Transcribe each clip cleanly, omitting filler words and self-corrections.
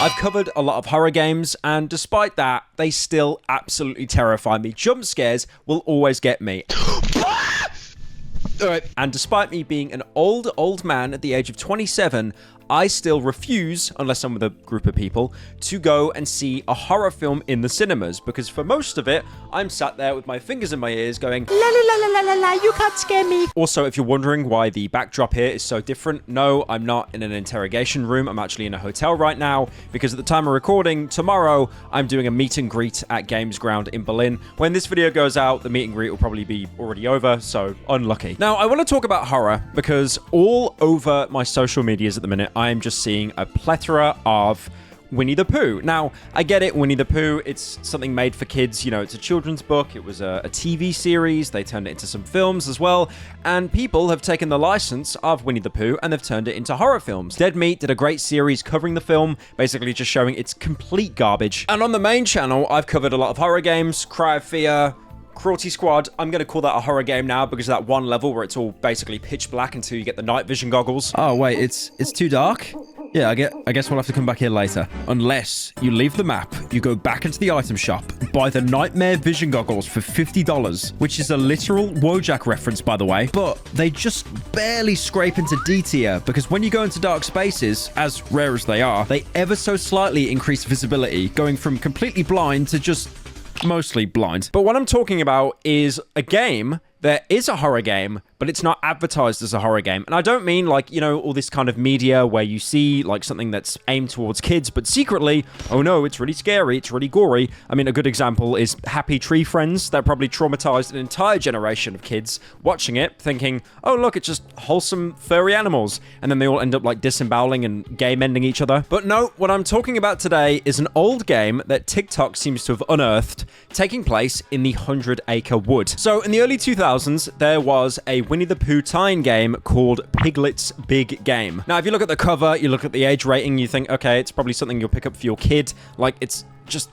I've covered a lot of horror games, and despite that, they still absolutely terrify me. Jump scares will always get me. Alright. And despite me being an old man at the age of 27, I still refuse, unless I'm with a group of people, to go and see a horror film in the cinemas, because for most of it, I'm sat there with my fingers in my ears going, la la la la la la la, you can't scare me. Also, if you're wondering why the backdrop here is so different, no, I'm not in an interrogation room. I'm actually in a hotel right now, because at the time of recording, tomorrow, I'm doing a meet and greet at Games Ground in Berlin. When this video goes out, the meet and greet will probably be already over, so unlucky. Now, I want to talk about horror, because all over my social medias at the minute, I'm just seeing a plethora of Winnie the Pooh. Now, I get it, Winnie the Pooh, it's something made for kids, you know, it's a children's book, it was a TV series, they turned it into some films as well, and people have taken the license of Winnie the Pooh and they've turned it into horror films. Dead Meat did a great series covering the film, basically just showing it's complete garbage. And on the main channel, I've covered a lot of horror games, Cry of Fear, Cruelty Squad. I'm going to call that a horror game now because of that one level where it's all basically pitch black until you get the night vision goggles. Oh, wait, it's too dark? Yeah, I guess we'll have to come back here later. Unless you leave the map, you go back into the item shop, buy the Nightmare Vision Goggles for $50, which is a literal Wojak reference, by the way. But they just barely scrape into D tier, because when you go into dark spaces, as rare as they are, they ever so slightly increase visibility, going from completely blind to just mostly blind. But what I'm talking about is a game that is a horror game, but it's not advertised as a horror game. And I don't mean like, you know, all this kind of media where you see like something that's aimed towards kids, but secretly, oh no, it's really scary, it's really gory. I mean, a good example is Happy Tree Friends. That probably traumatized an entire generation of kids watching it, thinking, oh look, it's just wholesome furry animals. And then they all end up like disemboweling and game-ending each other. But no, what I'm talking about today is an old game that TikTok seems to have unearthed, taking place in the 100 Acre Wood. So in the early 2000s, there was a Winnie the Pooh tie-in game called Piglet's Big Game. Now, if you look at the cover, you look at the age rating, you think, okay, it's probably something you'll pick up for your kid. Like, it's just...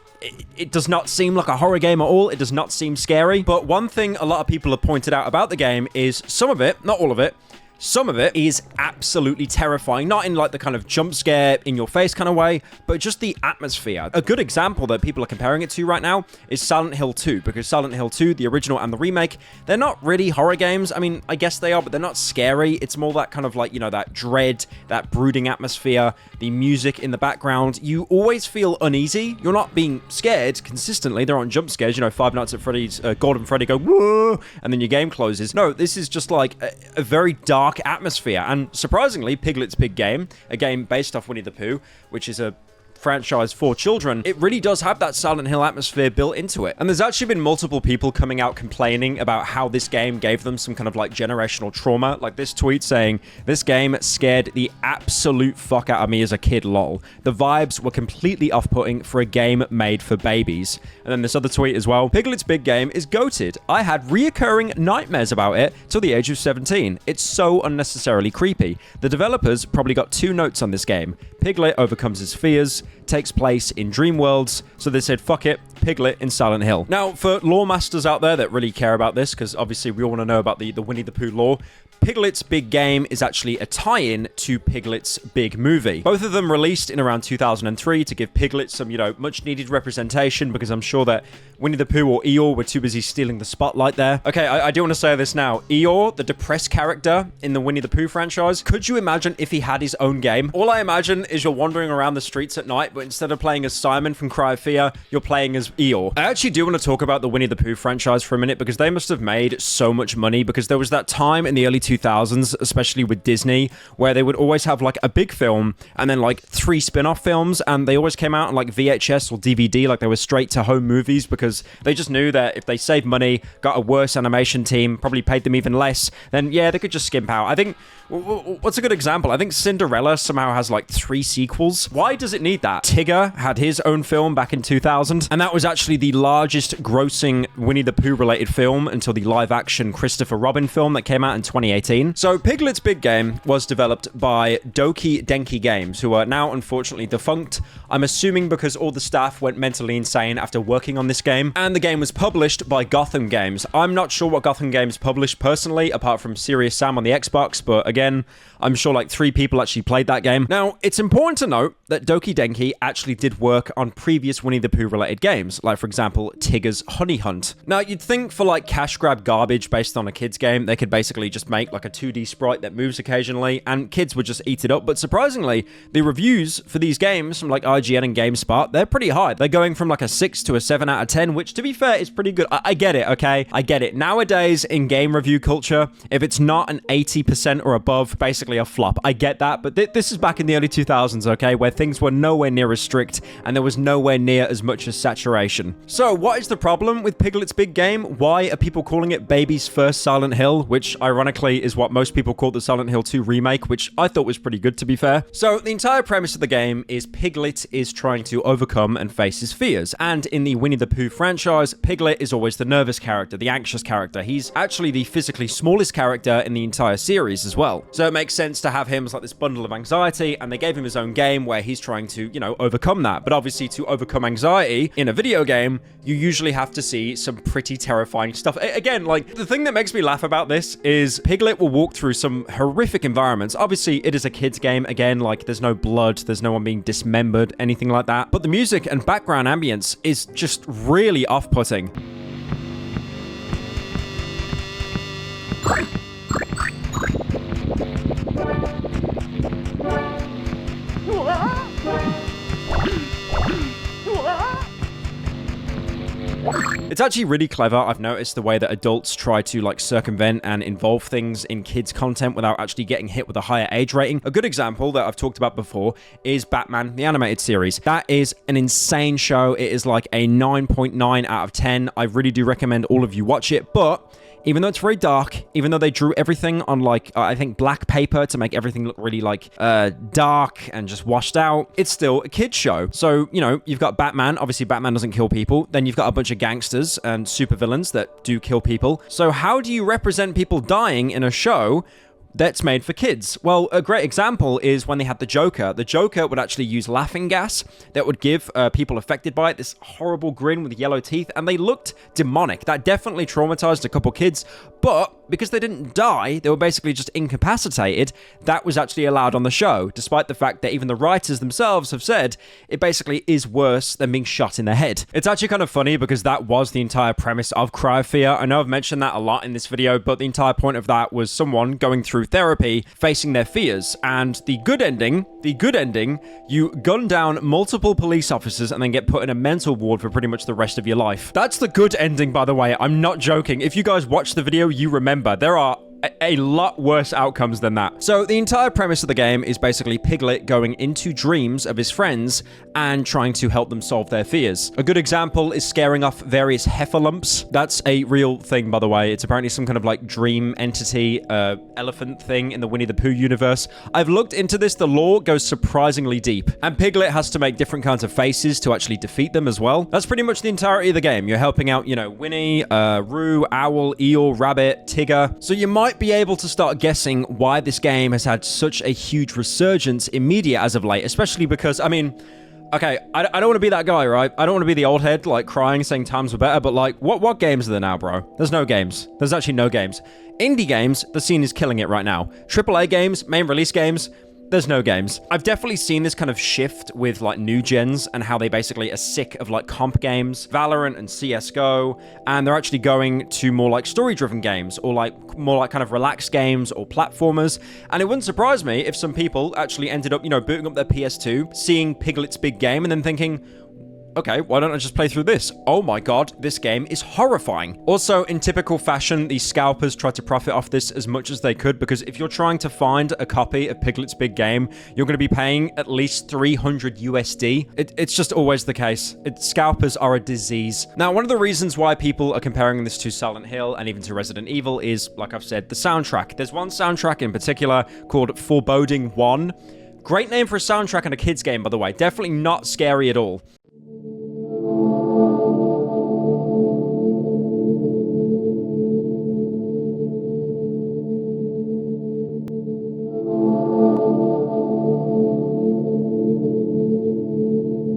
It does not seem like a horror game at all. It does not seem scary. But one thing a lot of people have pointed out about the game is some of it, not all of it, some of it is absolutely terrifying. Not in like the kind of jump scare in your face kind of way, but just the atmosphere. A good example that people are comparing it to right now is Silent Hill 2, because Silent Hill 2, the original and the remake, they're not really horror games. I mean, I guess they are, but they're not scary. It's more that kind of like, you know, that dread, that brooding atmosphere, the music in the background. You always feel uneasy. You're not being scared consistently. There aren't jump scares, you know, Five Nights at Freddy's, Golden Freddy go, whoa, and then your game closes. No, this is just like a very dark atmosphere. And surprisingly, Piglet's Big Game, a game based off Winnie the Pooh, which is a franchise for children, it really does have that Silent Hill atmosphere built into it. And there's actually been multiple people coming out complaining about how this game gave them some kind of like generational trauma. Like this tweet saying, this game scared the absolute fuck out of me as a kid, lol. The vibes were completely off-putting for a game made for babies. And then this other tweet as well, Piglet's Big Game is goated. I had reoccurring nightmares about it till the age of 17. It's so unnecessarily creepy. The developers probably got 2 notes on this game. Piglet overcomes his fears, takes place in dream worlds, so they said, fuck it, Piglet in Silent Hill. Now, for lore masters out there that really care about this, because obviously we all want to know about the Winnie the Pooh lore, Piglet's Big Game is actually a tie-in to Piglet's Big Movie. Both of them released in around 2003 to give Piglet some, you know, much-needed representation, because I'm sure that Winnie the Pooh or Eeyore were too busy stealing the spotlight there. Okay, I do want to say this now. Eeyore, the depressed character in the Winnie the Pooh franchise, could you imagine if he had his own game? All I imagine is you're wandering around the streets at night, but instead of playing as Simon from Cry of Fear, you're playing as Eeyore. I actually do want to talk about the Winnie the Pooh franchise for a minute, because they must have made so much money, because there was that time in the early 2000s, especially with Disney, where they would always have like a big film and then like 3 spin-off films, and they always came out on like VHS or DVD, like they were straight to home movies, because they just knew that if they saved money, got a worse animation team, probably paid them even less, then yeah, they could just skimp out. I think, what's a good example? I think Cinderella somehow has like 3 sequels. Why does it need that? Tigger had his own film back in 2000, and that was actually the largest grossing Winnie the Pooh related film until the live action Christopher Robin film that came out in 2018. So Piglet's Big Game was developed by Doki Denki Games, who are now unfortunately defunct. I'm assuming because all the staff went mentally insane after working on this game. And the game was published by Gotham Games. I'm not sure what Gotham Games published personally, apart from Serious Sam on the Xbox, but again, I'm sure like 3 people actually played that game. Now, it's important to note that Doki Denki actually did work on previous Winnie the Pooh related games, like for example, Tigger's Honey Hunt. Now, you'd think for like cash grab garbage based on a kid's game, they could basically just make like a 2D sprite that moves occasionally, and kids would just eat it up, but surprisingly, the reviews for these games from like IGN and GameSpot, they're pretty high. They're going from like a 6 to a 7 out of 10, which to be fair is pretty good. I get it, okay? I get it. Nowadays, in game review culture, if it's not an 80% or above, basically a flop. I get that, but this is back in the early 2000s, okay, where things were nowhere near as strict and there was nowhere near as much as saturation. So what is the problem with Piglet's Big Game? Why are people calling it baby's first Silent Hill, which ironically is what most people call the Silent Hill 2 remake, which I thought was pretty good to be fair. So the entire premise of the game is Piglet is trying to overcome and face his fears, and in the Winnie the Pooh franchise, Piglet is always the nervous character, the anxious character. He's actually the physically smallest character in the entire series as well. So it makes sense to have him as like this bundle of anxiety, and they gave him his own game where he's trying to, you know, overcome that. But obviously to overcome anxiety in a video game, you usually have to see some pretty terrifying stuff. Again, like, the thing that makes me laugh about this is Piglet will walk through some horrific environments. Obviously, it is a kid's game. Again, like, there's no blood, there's no one being dismembered, anything like that. But the music and background ambience is just really off-putting. It's actually really clever. I've noticed the way that adults try to like circumvent and involve things in kids' content without actually getting hit with a higher age rating. A good example that I've talked about before is Batman, the animated series. That is an insane show. It is like a 9.9 out of 10. I really do recommend all of you watch it, but even though it's very dark, even though they drew everything on like, I think black paper to make everything look really like dark and just washed out, it's still a kid's show. So, you know, you've got Batman. Obviously, Batman doesn't kill people. Then you've got a bunch of gangsters and supervillains that do kill people. So how do you represent people dying in a show that's made for kids? Well, a great example is when they had the Joker. The Joker would actually use laughing gas that would give people affected by it this horrible grin with yellow teeth, and they looked demonic. That definitely traumatized a couple kids, but because they didn't die, they were basically just incapacitated, that was actually allowed on the show, despite the fact that even the writers themselves have said it basically is worse than being shot in the head. It's actually kind of funny because that was the entire premise of Cryofear. I know I've mentioned that a lot in this video, but the entire point of that was someone going through therapy, facing their fears, and the good ending, you gun down multiple police officers and then get put in a mental ward for pretty much the rest of your life. That's the good ending, by the way. I'm not joking. If you guys watch the video, you remember there are a lot worse outcomes than that. So the entire premise of the game is basically Piglet going into dreams of his friends and trying to help them solve their fears. A good example is scaring off various heffalumps. That's a real thing, by the way. It's apparently some kind of like dream entity, elephant thing in the Winnie the Pooh universe. I've looked into this. The lore goes surprisingly deep, and Piglet has to make different kinds of faces to actually defeat them as well. That's pretty much the entirety of the game. You're helping out, you know, Winnie, Roo, Owl, Eel, Rabbit, Tigger. So you might be able to start guessing why this game has had such a huge resurgence in media as of late, especially because, I mean, okay, I don't want to be that guy, right? I don't want to be the old head, like, crying, saying times were better, but, like, what games are there now, bro? There's no games. There's actually no games. Indie games, the scene is killing it right now. AAA games, main release games, there's no games. I've definitely seen this kind of shift with like new gens and how they basically are sick of like comp games, Valorant and CSGO, and they're actually going to more like story-driven games or like more like kind of relaxed games or platformers. And it wouldn't surprise me if some people actually ended up, you know, booting up their PS2, seeing Piglet's Big Game, and then thinking, okay, why don't I just play through this? Oh my god, this game is horrifying. Also, in typical fashion, the scalpers tried to profit off this as much as they could, because if you're trying to find a copy of Piglet's Big Game, you're going to be paying at least 300 USD. It's just always the case. Scalpers are a disease. Now, one of the reasons why people are comparing this to Silent Hill and even to Resident Evil is, like I've said, the soundtrack. There's one soundtrack in particular called Foreboding 1. Great name for a soundtrack in a kid's game, by the way. Definitely not scary at all.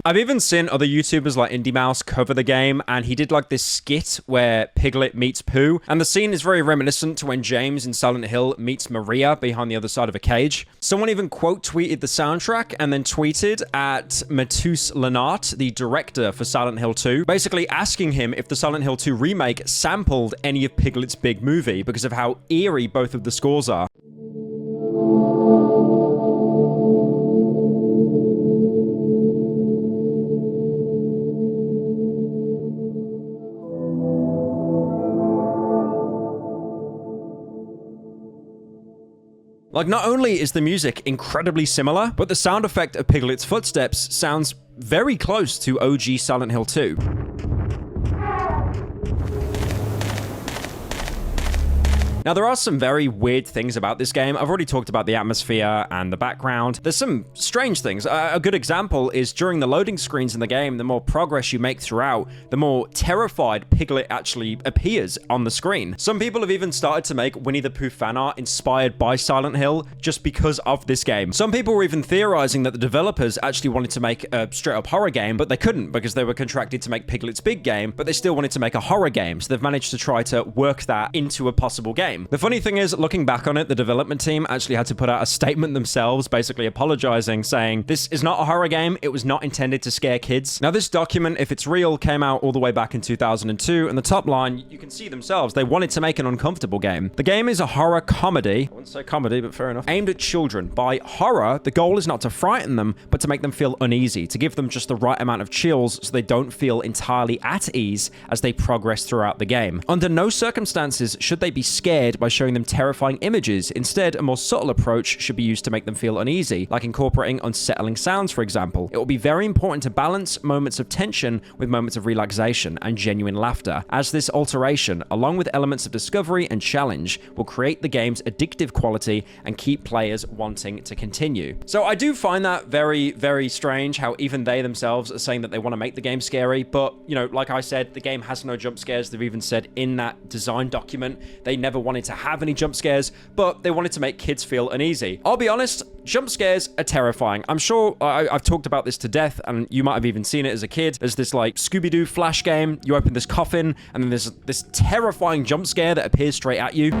I've even seen other YouTubers like Indie Mouse cover the game, and he did like this skit where Piglet meets Pooh, and the scene is very reminiscent to when James in Silent Hill meets Maria behind the other side of a cage. Someone even quote tweeted the soundtrack and then tweeted at Matus Lenart, the director for Silent Hill 2, basically asking him if the Silent Hill 2 remake sampled any of Piglet's big movie because of how eerie both of the scores are. Like, not only is the music incredibly similar, but the sound effect of Piglet's footsteps sounds very close to OG Silent Hill 2. Now, there are some very weird things about this game. I've already talked about the atmosphere and the background. There's some strange things. A good example is during the loading screens in the game, the more progress you make throughout, the more terrified Piglet actually appears on the screen. Some people have even started to make Winnie the Pooh fan art inspired by Silent Hill just because of this game. Some people were even theorizing that the developers actually wanted to make a straight-up horror game, but they couldn't because they were contracted to make Piglet's big game, but they still wanted to make a horror game, so they've managed to try to work that into a possible game. The funny thing is, looking back on it, the development team actually had to put out a statement themselves, basically apologizing, saying, "This is not a horror game. It was not intended to scare kids." Now, this document, if it's real, came out all the way back in 2002, and the top line, you can see themselves. They wanted to make an uncomfortable game. The game is a horror comedy. I wouldn't say comedy, but fair enough. Aimed at children. By horror, the goal is not to frighten them, but to make them feel uneasy, to give them just the right amount of chills so they don't feel entirely at ease as they progress throughout the game. Under no circumstances should they be scared by showing them terrifying images. Instead, a more subtle approach should be used to make them feel uneasy, like incorporating unsettling sounds, for example. It will be very important to balance moments of tension with moments of relaxation and genuine laughter, as this alteration, along with elements of discovery and challenge, will create the game's addictive quality and keep players wanting to continue. So I do find that very, very strange how even they themselves are saying that they want to make the game scary, but, you know, like I said, the game has no jump scares. They've even said in that design document they never wanted to have any jump scares, but they wanted to make kids feel uneasy. I'll be honest, jump scares are terrifying. I'm sure I've talked about this to death, and you might have even seen it as a kid. There's this like Scooby-Doo flash game. You open this coffin, and then there's this terrifying jump scare that appears straight at you.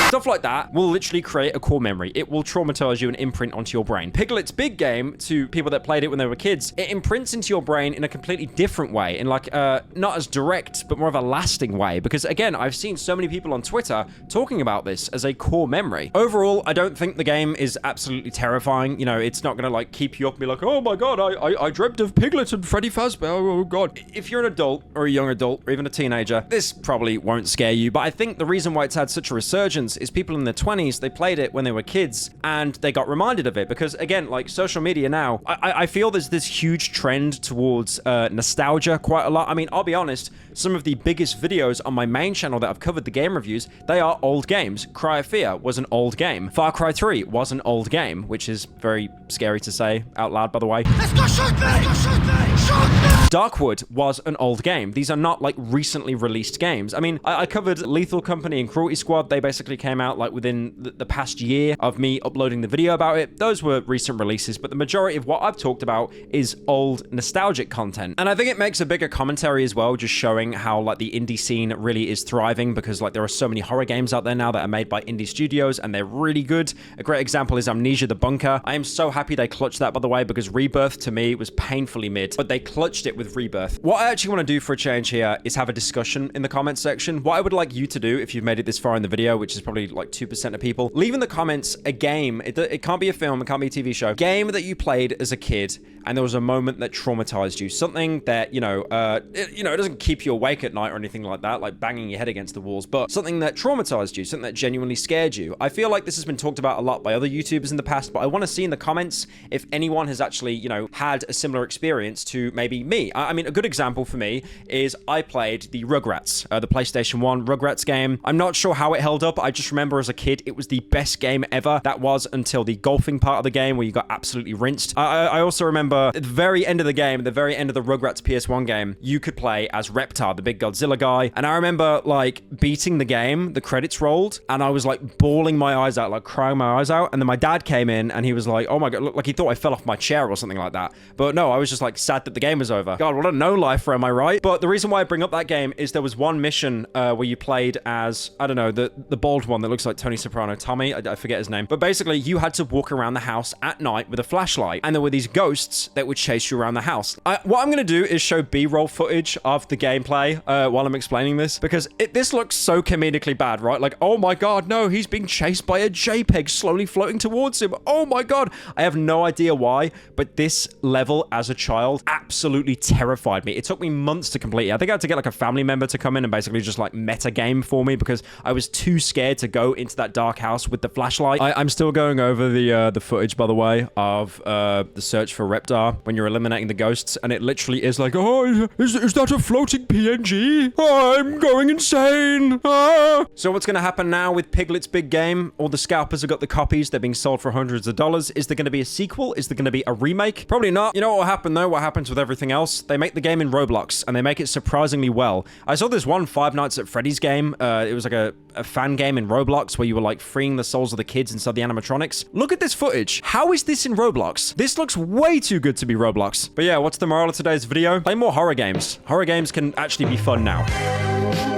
Stuff like that will literally create a core memory. It will traumatize you and imprint onto your brain. Piglet's big game, to people that played it when they were kids, it imprints into your brain in a completely different way, in like not as direct, but more of a lasting way. Because again, I've seen so many people on Twitter talking about this as a core memory. Overall, I don't think the game is absolutely terrifying. You know, it's not gonna like keep you up and be like, oh my god, I dreamt of Piglet and Freddy Fazbear, oh god. If you're an adult or a young adult or even a teenager, this probably won't scare you. But I think the reason why it's had such a resurgence is people in their 20s, they played it when they were kids and they got reminded of it because, again, like social media now, I feel there's this huge trend towards nostalgia quite a lot. I mean, I'll be honest, some of the biggest videos on my main channel that I've covered the game reviews, they are old games. Cry of Fear was an old game. Far Cry 3 was an old game, which is very scary to say out loud, by the way. Let's go shoot me! Shoot me! Shoot me! Darkwood was an old game. These are not like recently released games. I mean, I covered Lethal Company and Cruelty Squad. They basically came out like within the past year of me uploading the video about it. Those were recent releases, but the majority of what I've talked about is old nostalgic content. And I think it makes a bigger commentary as well, just showing how like the indie scene really is thriving because like there are so many horror games out there now that are made by indie studios and they're really good. A great example is Amnesia the Bunker. I am so happy they clutched that, by the way, because Rebirth to me was painfully mid, but they clutched it with Rebirth. What I actually want to do for a change here is have a discussion in the comments section. What I would like you to do if you've made it this far in the video, which is probably like 2% of people, leave in the comments a game. It can't be a film, it can't be a TV show. Game that you played as a kid and there was a moment that traumatized you. Something that, it doesn't keep you awake at night or anything like that, like banging your head against the walls, but something that traumatized you, something that genuinely scared you. I feel like this has been talked about a lot by other YouTubers in the past, but I want to see in the comments if anyone has actually, had a similar experience to maybe me. I mean, a good example for me is I played the Rugrats, the PlayStation 1 Rugrats game. I'm not sure how it held up. I just remember as a kid, it was the best game ever. That was until the golfing part of the game where you got absolutely rinsed. I also remember remember at the very end of the game, at the very end of the Rugrats PS1 game, you could play as Reptar, the big Godzilla guy. And I remember like beating the game, the credits rolled, and I was like bawling my eyes out, like crying my eyes out. And then my dad came in and he was like, oh my God, look, like he thought I fell off my chair or something like that. But no, I was just like sad that the game was over. God, what a no-lifer, am I right? But the reason why I bring up that game is there was one mission where you played as, I don't know, the bald one that looks like Tony Soprano. Tommy, I forget his name. But basically, you had to walk around the house at night with a flashlight. And there were these ghosts that would chase you around the house. What I'm going to do is show B-roll footage of the gameplay while I'm explaining this. Because this looks so comedically bad, right? Like, oh my God, no, he's being chased by a JPEG slowly floating towards him. Oh my God. I have no idea why, but this level as a child absolutely terrified me. It took me months to complete it. I think I had to get like a family member to come in and basically just like meta game for me because I was too scared to go into that dark house with the flashlight. I'm still going over the footage, by the way, of the search for Reptar when you're eliminating the ghosts, and it literally is like, oh, is that a floating PNG? Oh, I'm going insane. Ah. So what's going to happen now with Piglet's big game? All the scalpers have got the copies. They're being sold for hundreds of dollars. Is there going to be a sequel? Is there going to be a remake? Probably not. You know what will happen though? What happens with everything else? They make the game in Roblox, and they make it surprisingly well. I saw this one Five Nights at Freddy's game. It was like a fan game in Roblox where you were like freeing the souls of the kids inside the animatronics. Look at this footage. How is this in Roblox? This looks way too good to be Roblox. But yeah, what's the moral of today's video? Play more horror games. Horror games can actually be fun now.